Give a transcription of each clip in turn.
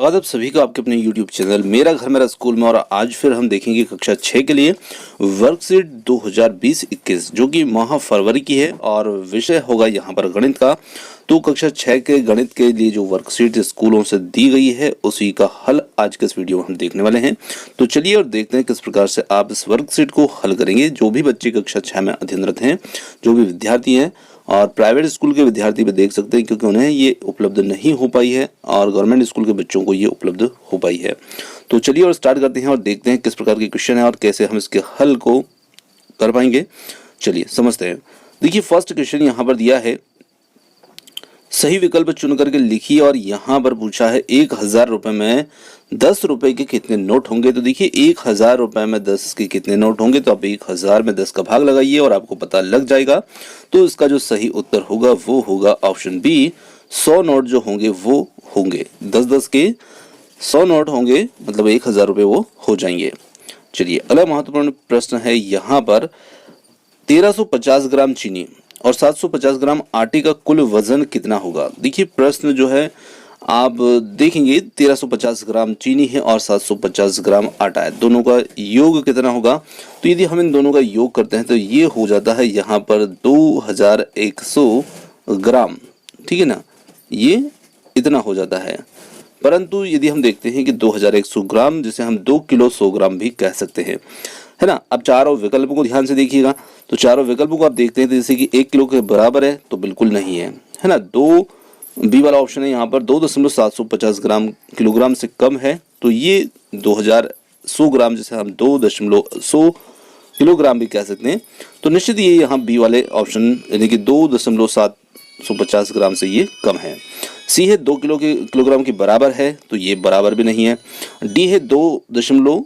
स्वागत आप सभी का आपके अपने YouTube चैनल मेरा घर मेरा स्कूल में। और आज फिर हम देखेंगे कक्षा 6 के लिए वर्कशीट 2020-21 जो कि माह फरवरी की है और विषय होगा यहाँ पर गणित का। तो कक्षा 6 के गणित के लिए जो वर्कशीट स्कूलों से दी गई है उसी का हल आज के इस वीडियो में हम देखने वाले हैं। तो चलिए और देखते हैं किस प्रकार से आप इस वर्कशीट को हल करेंगे। जो भी बच्चे कक्षा 6 में अध्ययनरत हैं, जो भी विद्यार्थी हैं और प्राइवेट स्कूल के विद्यार्थी भी देख सकते हैं क्योंकि उन्हें ये उपलब्ध नहीं हो पाई है और गवर्नमेंट स्कूल के बच्चों को ये उपलब्ध हो पाई है। तो चलिए और स्टार्ट करते हैं और देखते हैं किस प्रकार के क्वेश्चन है और कैसे हम इसके हल को कर पाएंगे। चलिए समझते हैं। देखिए फर्स्ट क्वेश्चन यहाँ पर दिया है, सही विकल्प चुन करके लिखिए और यहाँ पर पूछा है 1000 रुपए में 10 रुपए के कितने नोट होंगे। तो देखिए 1000 रुपए में 10 के कितने नोट होंगे, तो आप 1000 में 10 का भाग लगाइए और आपको पता लग जाएगा। तो इसका जो सही उत्तर होगा वो होगा ऑप्शन बी, 100 नोट जो होंगे वो होंगे 10-10 के 100 नोट होंगे, मतलब 1000 रुपए वो हो जाएंगे। चलिए अगला महत्वपूर्ण प्रश्न है यहाँ पर, 1350 ग्राम चीनी और 750 ग्राम आटे का कुल वजन कितना होगा। देखिए प्रश्न जो है आप देखेंगे 1350 ग्राम चीनी है और 750 ग्राम आटा है, दोनों का योग कितना होगा। तो यदि हम इन दोनों का योग करते हैं तो ये हो जाता है यहाँ पर 2100 ग्राम, ठीक है ना, ये इतना हो जाता है। परंतु यदि हम देखते हैं कि 2100 ग्राम जिसे हम 2 किलो 100 ग्राम भी कह सकते हैं, है ना। अब चारों विकल्पों को ध्यान से देखिएगा। तो चारों विकल्पों को आप देखते हैं तो जैसे कि 1 किलो के बराबर है तो बिल्कुल नहीं है, है ना। 2 बी वाला ऑप्शन है यहाँ पर 2.750 ग्राम किलोग्राम से कम है, तो ये 2100 ग्राम जिसे हम 2.100 किलोग्राम भी कह सकते हैं। तो निश्चित ये यहाँ बी वाले ऑप्शन यानी कि 2.750 ग्राम से ये कम है। सी है 2 किलोग्राम के बराबर है, तो ये बराबर भी नहीं है। डी है 2.100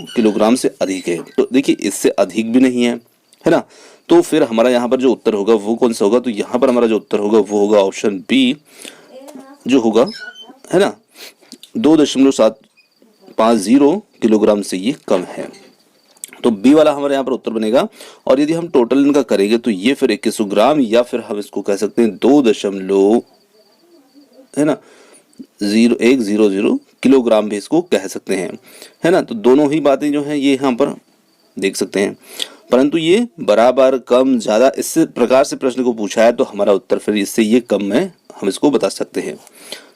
किलोग्राम से अधिक है, तो देखिए इससे अधिक भी नहीं है ना। तो फिर हमारा यहाँ पर जो उत्तर होगा वो कौन सा होगा, तो यहाँ पर हमारा जो उत्तर होगा वो होगा ऑप्शन बी जो होगा, है ना, 2.750 किलोग्राम से ये कम है। तो बी वाला हमारे यहाँ पर उत्तर बनेगा। और यदि हम टोटल इनका करेंगे तो ये फिर 2100 ग्राम या फिर हम इसको कह सकते हैं 2.100 किलोग्राम भी इसको कह सकते हैं, है ना। तो दोनों ही बातें जो हैं ये यहाँ पर देख सकते हैं, परंतु ये बराबर कम ज़्यादा इस प्रकार से प्रश्न को पूछा है तो हमारा उत्तर फिर इससे ये कम है, हम इसको बता सकते हैं।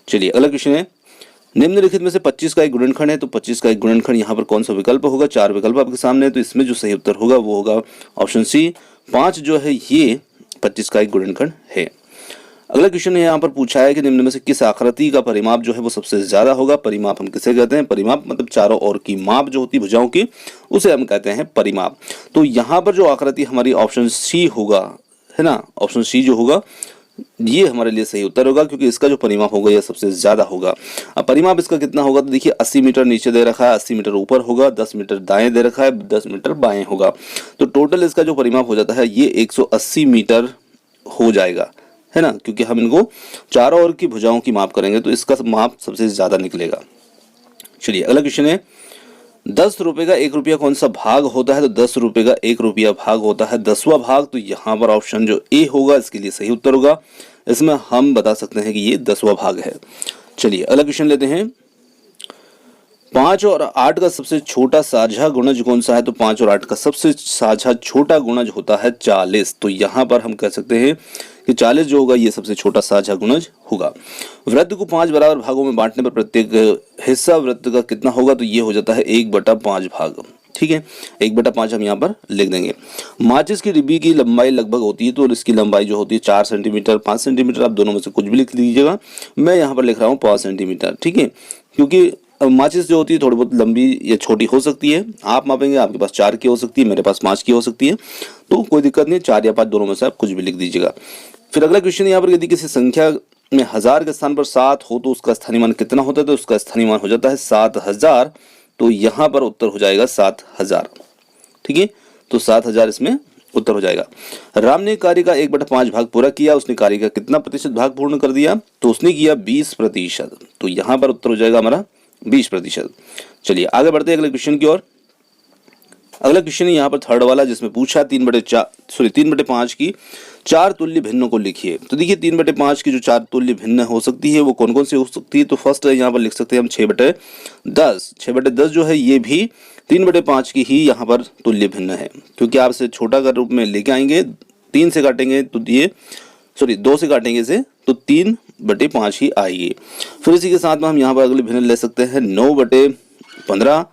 चलिए अगला क्वेश्चन है, निम्नलिखित में से 25 का एक गुणनखंड है, तो 25 का एक गुणनखंड यहाँ पर कौन सा विकल्प होगा। 4 विकल्प आपके सामने है, तो इसमें जो सही उत्तर होगा वो होगा ऑप्शन सी, 5 जो है ये 25 का एक गुणनखंड है। अगला क्वेश्चन है यहाँ पर पूछा है कि निम्न में से किस आकृति का परिमाप जो है वो सबसे ज्यादा होगा। परिमाप हम किसे कहते हैं, परिमाप मतलब चारों ओर की माप जो होती है भुजाओं की, उसे हम कहते हैं परिमाप। तो यहाँ पर जो आकृति हमारी ऑप्शन सी होगा, है ना, ऑप्शन सी जो होगा ये हमारे लिए सही उत्तर होगा क्योंकि इसका जो परिमाप होगा यह सबसे ज्यादा होगा। अब परिमाप इसका कितना होगा, तो देखिए 80 मीटर नीचे दे रखा है, 80 मीटर ऊपर होगा, 10 मीटर दाएं दे रखा है, 10 मीटर बाएं होगा। तो टोटल इसका जो परिमाप हो जाता है ये 180 मीटर हो जाएगा, है ना, क्योंकि हम इनको चारों ओर की भुजाओं की माप करेंगे तो इसका माप सबसे ज्यादा निकलेगा। चलिए अगला क्वेश्चन है, 10 रुपए का 1 रुपया कौन सा भाग होता है। तो 10 रुपए का 1 रुपया भाग होता है 10वां भाग। तो यहाँ पर ऑप्शन जो ए होगा इसके लिए सही उत्तर होगा। इसमें हम बता सकते हैं कि ये 10वां भाग है। चलिए अगला क्वेश्चन लेते हैं, 5 और 8 का सबसे छोटा साझा गुणज कौन सा है। तो 5 और 8 का सबसे साझा छोटा गुणज होता है 40। तो यहाँ पर हम कह सकते हैं कि 40 जो होगा ये सबसे छोटा साझा गुणज होगा। वृत्त को 5 बराबर भागों में बांटने पर प्रत्येक हिस्सा वृत्त का कितना होगा। तो ये हो जाता है 1/5 भाग, ठीक है, 1/5 हम यहाँ पर लिख देंगे। माचिस की डिब्बी की लंबाई लगभग होती है, तो इसकी लंबाई जो होती है 4 सेंटीमीटर 5 सेंटीमीटर, आप दोनों में से कुछ भी लिख लीजिएगा। मैं यहाँ पर लिख रहा हूँ 5 सेंटीमीटर, ठीक है, क्योंकि माचिस जो होती है थोड़ी बहुत लंबी या छोटी हो सकती है। आप मापेंगे, आपके पास 4 की हो सकती है, मेरे पास 5 की हो सकती है, तो कोई दिक्कत नहीं, 4 या 5 दोनों में से आप कुछ भी लिख दीजिएगा। फिर अगला क्वेश्चन यहाँ पर, यदि किसी संख्या में 1000 के स्थान पर 7 हो तो उसका स्थानीय मान कितना होता है। तो उसका स्थानीय मान हो जाता है 7000। तो यहाँ पर उत्तर हो जाएगा 7000, ठीक है, तो 7000 इसमें उत्तर हो जाएगा। राम ने कार्य का 1/5 भाग पूरा किया, उसने कार्य का कितना प्रतिशत भाग पूर्ण कर दिया। तो उसने किया 20%। तो यहाँ पर उत्तर हो जाएगा हमारा 20%। चलिए आगे बढ़ते हैं अगले क्वेश्चन की ओर। अगला क्वेश्चन है यहाँ पर थर्ड वाला, जिसमें पूछा 3/5 की 4 तुल्य भिन्नों को लिखिए। तो देखिए 3/5 की जो 4 तुल्य भिन्न हो सकती है वो कौन कौन सी हो सकती है। तो फर्स्ट है यहाँ पर लिख सकते हैं हम 6/10। 6/10 जो है ये भी 3/5 की ही यहाँ पर तुल्य भिन्न है, क्योंकि आप इसे छोटा का रूप में लेके आएंगे, 3 से काटेंगे तो ये 2 से काटेंगे इसे तो 3/5 ही आएगी। फिर इसी के साथ में हम यहाँ पर अगले भिन्न ले सकते हैं 9/15।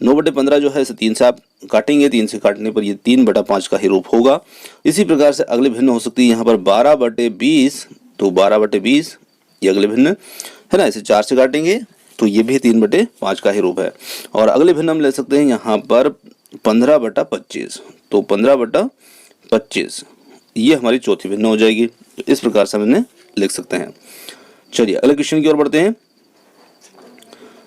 9/15 जो है इसे 3 से आप काटेंगे, 3 से काटने पर ये 3/5 का ही रूप होगा। इसी प्रकार से अगले भिन्न हो सकती है यहाँ पर 12/20। तो 12/20 ये अगले भिन्न है ना, इसे 4 से काटेंगे तो ये भी 3/5 का ही रूप है। और अगले भिन्न हम ले सकते हैं यहाँ पर 15/25। तो 15/25 ये हमारी चौथी भिन्न हो जाएगी। तो इस प्रकार से हम इन्हें लिख सकते हैं। चलिए अगले क्वेश्चन की ओर बढ़ते हैं।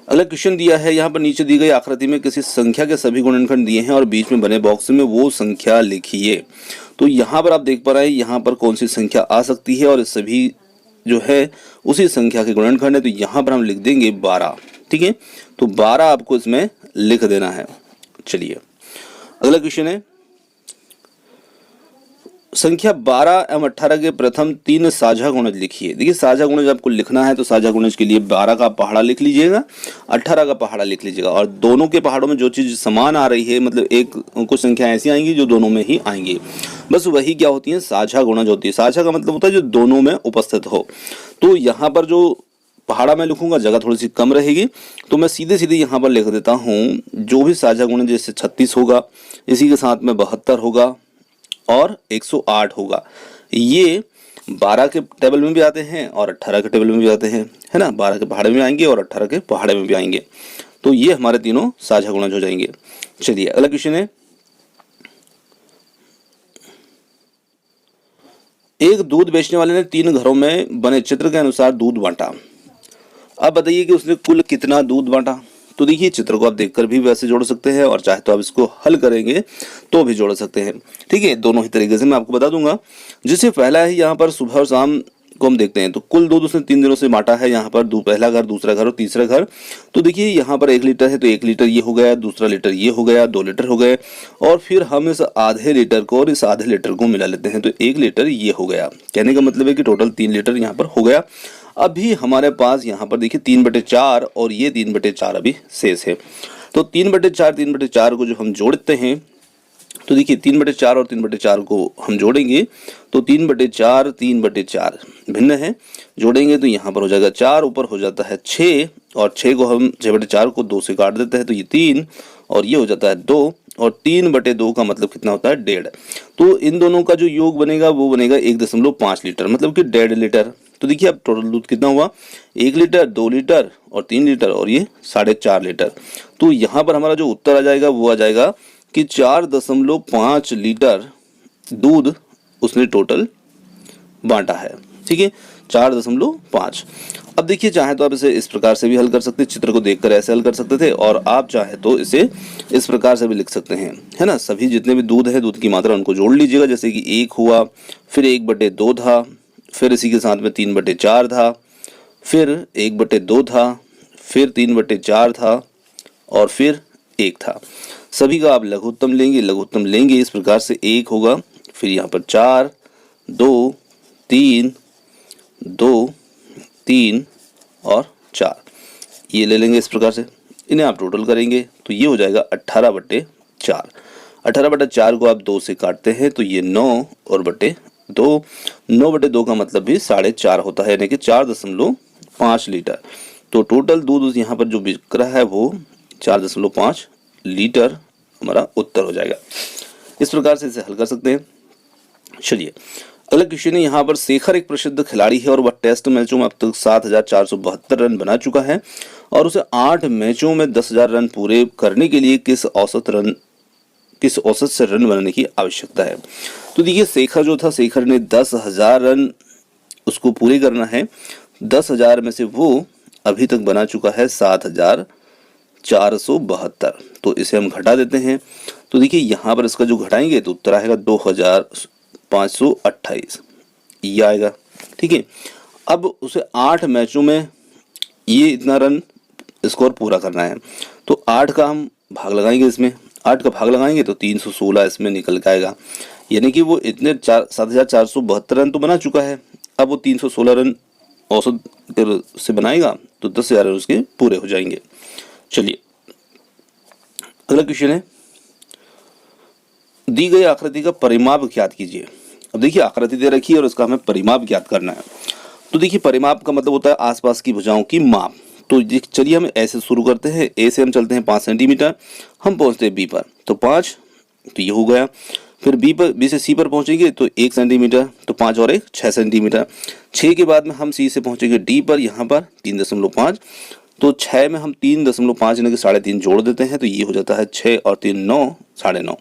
अगला क्वेश्चन दिया है यहाँ पर, नीचे दी गई आकृति में किसी संख्या के सभी गुणनखंड दिए हैं और बीच में बने बॉक्स में वो संख्या लिखिए। तो यहाँ पर आप देख पा रहे हैं यहाँ पर कौन सी संख्या आ सकती है, और सभी जो है उसी संख्या के गुणनखंड है। तो यहाँ पर हम लिख देंगे 12। ठीक है, तो 12 आपको इसमें लिख देना है। चलिए अगला क्वेश्चन है, संख्या 12 एवं 18 के प्रथम 3 साझा गुणज लिखिए। देखिए साझा गुणज आपको लिखना है तो साझा गुणज के लिए 12 का पहाड़ा लिख लीजिएगा, 18 का पहाड़ा लिख लीजिएगा। और दोनों के पहाड़ों में जो चीज़ समान आ रही है, मतलब एक कुछ संख्या ऐसी आएंगी जो दोनों में ही आएंगी, बस वही क्या होती है, साझा गुणज होती है। साझा का मतलब होता है जो दोनों में उपस्थित हो। तो यहाँ पर जो पहाड़ा मैं लिखूंगा जगह थोड़ी सी कम रहेगी, तो मैं सीधे सीधे यहाँ पर लिख देता हूँ जो भी साझा गुणज, जैसे 36 होगा, इसी के साथ में 72 होगा और 108 होगा। ये 12 के टेबल में भी आते हैं और 18 के टेबल में भी आते हैं, है ना। 12 के पहाड़े में आएंगे और 18 के पहाड़े में भी आएंगे। तो ये हमारे तीनों साझा गुणज हो जाएंगे। चलिए अगला क्वेश्चन है, एक दूध बेचने वाले ने 3 घरों में बने चित्र के अनुसार दूध बांटा। अब बताइए कि उसने कुल कितना दूध बांटा। तो देखिए चित्र को आप देखकर भी वैसे जोड़ सकते हैं, और चाहे तो आप इसको हल करेंगे तो भी जोड़ सकते हैं। ठीक है, दोनों ही तरीके से मैं आपको बता दूंगा। जिससे पहला है यहाँ पर सुबह और शाम को हम देखते हैं, तो कुल दूध उसने 3 दिनों से बांटा है। यहाँ पर पहला घर, दूसरा घर और तीसरा घर। तो देखिए यहाँ पर 1 लीटर है तो 1 लीटर ये हो गया, दूसरा लीटर ये हो गया, 2 लीटर हो गए। और फिर हम इस आधे लीटर को और इस आधे लीटर को मिला लेते हैं तो 1 लीटर ये हो गया। कहने का मतलब है कि टोटल 3 लीटर यहाँ पर हो गया। अभी हमारे पास यहाँ पर देखिए 3/4 और ये 3/4 अभी शेष है। तो 3/4 को जो हम जोड़ते हैं, तो देखिए 3/4 और 3/4 को हम जोड़ेंगे तो 3/4 भिन्न है, जोड़ेंगे तो यहाँ पर हो जाएगा 4, ऊपर हो जाता है 6, और 6 को हम 6/4 को 2 से काट देते हैं तो ये 3, और ये हो जाता है 2, और 3/2 का मतलब कितना होता है, 1.5। तो इन दोनों का जो योग बनेगा वो बनेगा 1.5 लीटर, मतलब कि 1.5 लीटर। तो देखिए अब टोटल दूध कितना हुआ, 1 लीटर, 2 लीटर और 3 लीटर और ये 4.5 लीटर। तो यहाँ पर हमारा जो उत्तर आ जाएगा वो आ जाएगा कि 4.5 लीटर दूध उसने टोटल बांटा है। ठीक है, 4.5। अब देखिए चाहे तो आप इसे इस प्रकार से भी हल कर सकते हैं, चित्र को देखकर ऐसे हल कर सकते थे, और आप चाहे तो इसे इस प्रकार से भी लिख सकते हैं, है ना। सभी जितने भी दूध है, दूध की मात्रा उनको जोड़ लीजिएगा। जैसे कि 1 हुआ, फिर 1/2 था, फिर इसी के साथ में 3/4 था, फिर 1/2 था, फिर 3/4 था, और फिर 1 था। सभी का आप लघुत्तम लेंगे इस प्रकार से 1 होगा, फिर यहाँ पर 4, 2, 3, 2, 3 और 4 ये ले लेंगे इस प्रकार से। इन्हें आप टोटल करेंगे तो ये हो जाएगा 18/4। 18/4 को आप 2 से काटते हैं तो ये 9 और बटे 2। 9/2 का मतलब भी 4.5 होता है, यानी कि 4.5 लीटर। तो टोटल दूध यहाँ पर जो बिक रहा है वो 4.5 लीटर हमारा उत्तर हो जाएगा। इस प्रकार से इसे हल कर सकते हैं। चलिए अगला क्वेश्चन है, यहाँ पर शेखर एक प्रसिद्ध खिलाड़ी है और वह टेस्ट मैचों में अब तक 7,472 रन बना चुका है, और उसे 8 मैचों में 10,000 रन पूरे करने के लिए किस औसत से रन बनाने की आवश्यकता है। तो देखिए शेखर जो था, शेखर ने 10,000 रन उसको पूरे करना है। 10,000 में से वो अभी तक बना चुका है 7,472। तो इसे हम घटा देते हैं। तो देखिए यहाँ पर इसका जो घटाएंगे तो उत्तर आएगा 2,528 ये आएगा। ठीक है, अब उसे 8 मैचों में ये इतना रन स्कोर पूरा करना है। तो 8 का हम भाग लगाएंगे इसमें, 8 का भाग लगाएंगे तो 316 इसमें निकल के आएगा, यानी कि वो इतने 7,472 रन तो बना चुका है। अब वो 316 रन औसत से बनाएगा तो 10,000 रन उसके पूरे हो जाएंगे। चलिए अगला क्वेश्चन है, दी गई आकृति का परिमाप ज्ञात कीजिए। अब देखिए आकृति दे रखी है और उसका हमें परिमाप ज्ञात करना है। तो देखिए परिमाप का मतलब होता है आसपास की भुजाओं की माप। तो चलिए हम ऐसे शुरू करते हैं, ए से हम चलते हैं 5 सेंटीमीटर, हम पहुंचते हैं बी पर, तो 5 तो ये हो गया। फिर बी से सी पर पहुंचेंगे तो 1 सेंटीमीटर, तो 5 और 1 6 सेंटीमीटर। 6 के बाद में हम सी से पहुंचेंगे डी पर, यहाँ पर 3.5, तो 6 में हम 3.5 यानी कि 3.5 जोड़ देते हैं, तो ये हो जाता है 6 और 3 9, 9.5।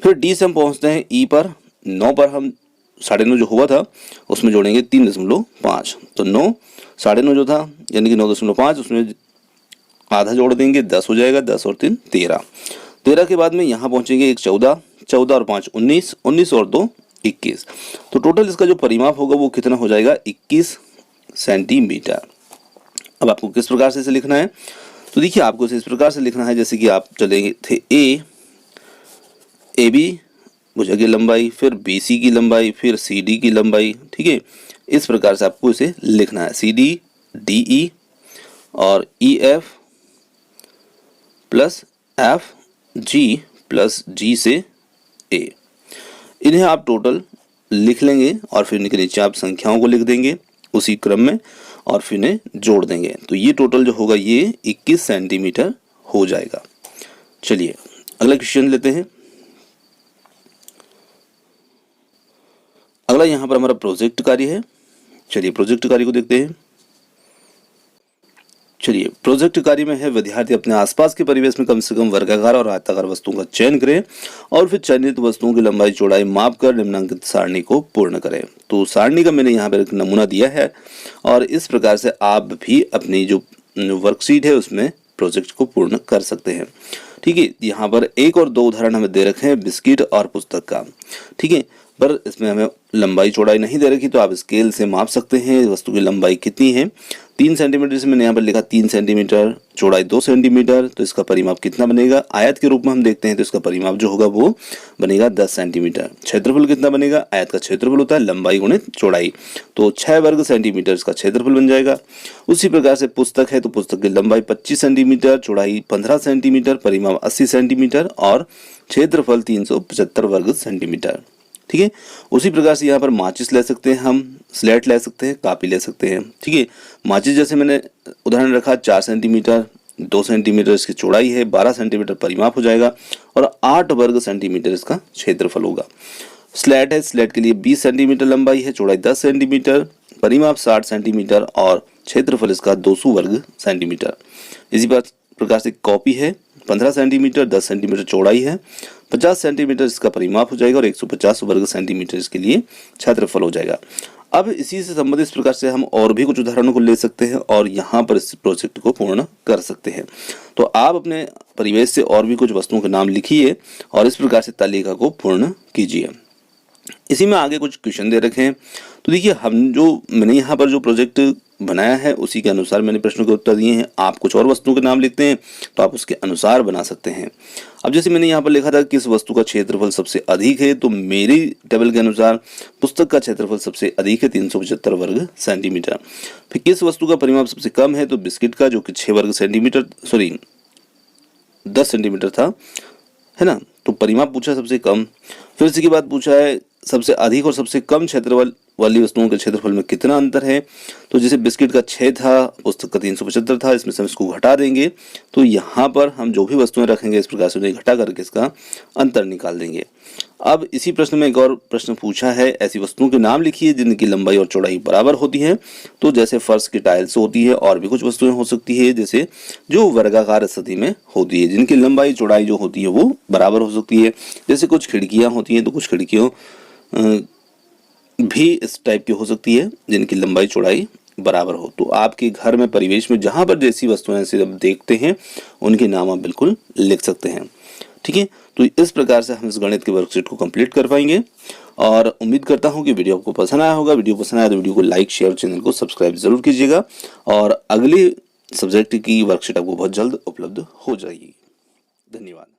फिर डी से हम पहुंचते हैं ई पर, 9 पर हम 9.5 जो हुआ था उसमें जोड़ेंगे 3.5, तो 9 9.5 जो था यानी कि 9.5 उसमें आधा जोड़ देंगे, 10 हो जाएगा, 10 और 3 13। 13 के बाद में यहाँ पहुंचेंगे 1 14, 14 और 5 19, 19 और 2 21। तो टोटल इसका जो परिमाप होगा वो कितना हो जाएगा 21 सेंटीमीटर। अब आपको किस प्रकार से इसे लिखना है, तो देखिए आपको इसे इस प्रकार से लिखना है जैसे कि आप चलेंगे थे ए बी भुजा की लंबाई, फिर बी सी की लंबाई, फिर सी डी की लंबाई, ठीक है। इस प्रकार से आपको इसे लिखना है, सी डी डी ई और E F plus F G plus G से ए। इन्हें आप टोटल लिख लेंगे और फिर इनके नीचे आप संख्याओं को लिख देंगे उसी क्रम में और फिर इन्हें जोड़ देंगे, तो ये टोटल जो होगा ये 21 सेंटीमीटर हो जाएगा। चलिए अगला क्वेश्चन लेते हैं। अगला यहाँ पर हमारा प्रोजेक्ट कार्य है। चलिए प्रोजेक्ट कार्य को देखते हैं। चलिए प्रोजेक्ट कार्य में है, विद्यार्थी अपने आसपास के परिवेश में कम से कम वर्गाकार और आयताकार वस्तुओं का चयन करें और फिर चयनित वस्तुओं की लंबाई चौड़ाई माप कर निम्नांकित सारणी को पूर्ण करें। तो सारणी का मैंने यहाँ पर एक नमूना दिया है और इस प्रकार से आप भी अपनी जो वर्कशीट है उसमें प्रोजेक्ट को पूर्ण कर सकते हैं। ठीक है, यहाँ पर 1 और 2 उदाहरण हमें दे रखे हैं बिस्किट और पुस्तक का। ठीक है, पर इसमें हमें लंबाई चौड़ाई नहीं दे रखी, तो आप स्केल से माप सकते हैं वस्तु की लंबाई कितनी है। 3 सेंटीमीटर से मैंने यहाँ पर लिखा 3 सेंटीमीटर, चौड़ाई 2 सेंटीमीटर, तो इसका परिमाप कितना बनेगा। आयत के रूप में हम देखते हैं तो इसका परिमाप जो होगा वो बनेगा 10 सेंटीमीटर। क्षेत्रफल कितना बनेगा, आयत का क्षेत्रफल होता है लंबाई गुणित चौड़ाई, तो 6 वर्ग सेंटीमीटर इसका क्षेत्रफल बन जाएगा। उसी प्रकार से पुस्तक है तो पुस्तक की लंबाई 25 सेंटीमीटर, चौड़ाई 15 सेंटीमीटर, परिमाप 80 सेंटीमीटर और क्षेत्रफल 375 वर्ग सेंटीमीटर। ठीक है, उसी प्रकार से यहाँ पर माचिस ले सकते हैं, हम स्लेट ले सकते हैं, कापी ले सकते हैं। ठीक है, माचिस जैसे मैंने उदाहरण रखा 4 सेंटीमीटर, 2 सेंटीमीटर इसकी चौड़ाई है, 12 सेंटीमीटर परिमाप हो जाएगा और 8 वर्ग सेंटीमीटर इसका क्षेत्रफल होगा। स्लेट है, स्लेट के लिए 20 सेंटीमीटर लंबाई है, चौड़ाई 10 सेंटीमीटर, परिमाप 60 सेंटीमीटर और क्षेत्रफल इसका 200 वर्ग सेंटीमीटर। इसी प्रकार से कॉपी है, 15 सेंटीमीटर, 10 सेंटीमीटर चौड़ाई है, 50 सेंटीमीटर इसका परिमाप हो जाएगा और 150 वर्ग सेंटीमीटर इसके लिए क्षेत्रफल हो जाएगा। अब इसी से संबंधित इस प्रकार से हम और भी कुछ उदाहरणों को ले सकते हैं और यहाँ पर इस प्रोजेक्ट को पूर्ण कर सकते हैं। तो आप अपने परिवेश से और भी कुछ वस्तुओं के नाम लिखिए और इस प्रकार से तालिका को पूर्ण कीजिए। इसी में आगे कुछ क्वेश्चन दे रखे हैं, तो देखिए मैंने यहाँ पर जो प्रोजेक्ट बनाया है उसी के अनुसार मैंने प्रश्नों के उत्तर दिए हैं। आप कुछ और वस्तुओं के नाम लिखते हैं तो आप उसके अनुसार बना सकते हैं। अब जैसे मैंने यहाँ पर लिखा था किस वस्तु का क्षेत्रफल सबसे अधिक है, तो मेरी टेबल के अनुसार पुस्तक का क्षेत्रफल सबसे अधिक है 375 वर्ग सेंटीमीटर। फिर किस वस्तु का परिमाप सबसे कम है, तो बिस्किट का जो कि 10 सेंटीमीटर था, है ना, तो परिमाप पूछा सबसे कम। फिर इसके बाद पूछा है सबसे अधिक और सबसे कम क्षेत्रफल वाली वस्तुओं के क्षेत्रफल में कितना अंतर है, तो जैसे बिस्किट का 6 था, पुस्तक का 375 था, इसमें से हम इसको घटा देंगे तो यहाँ पर हम जो भी वस्तुएं रखेंगे इस प्रकार से उन्हें घटा करके इसका अंतर निकाल देंगे। अब इसी प्रश्न में एक और प्रश्न पूछा है, ऐसी वस्तुओं के नाम लिखिए जिनकी लंबाई और चौड़ाई बराबर होती है। तो जैसे फर्श की टाइल्स होती है और भी कुछ वस्तुएं हो सकती है जैसे जो वर्गाकार स्थिति में होती है, जिनकी लंबाई चौड़ाई जो होती है वो बराबर हो सकती है। जैसे कुछ खिड़कियां होती हैं तो कुछ खिड़कियों भी इस टाइप की हो सकती है जिनकी लंबाई चौड़ाई बराबर हो। तो आपके घर में परिवेश में जहां पर जैसी वस्तुएं से आप देखते हैं उनके नाम आप बिल्कुल लिख सकते हैं। ठीक है, तो इस प्रकार से हम इस गणित के वर्कशीट को कंप्लीट कर पाएंगे और उम्मीद करता हूं कि वीडियो आपको पसंद आया होगा। वीडियो पसंद आया तो वीडियो को लाइक शेयर और चैनल को सब्सक्राइब जरूर कीजिएगा और अगली सब्जेक्ट की वर्कशीट आपको बहुत जल्द उपलब्ध हो जाएगी। धन्यवाद।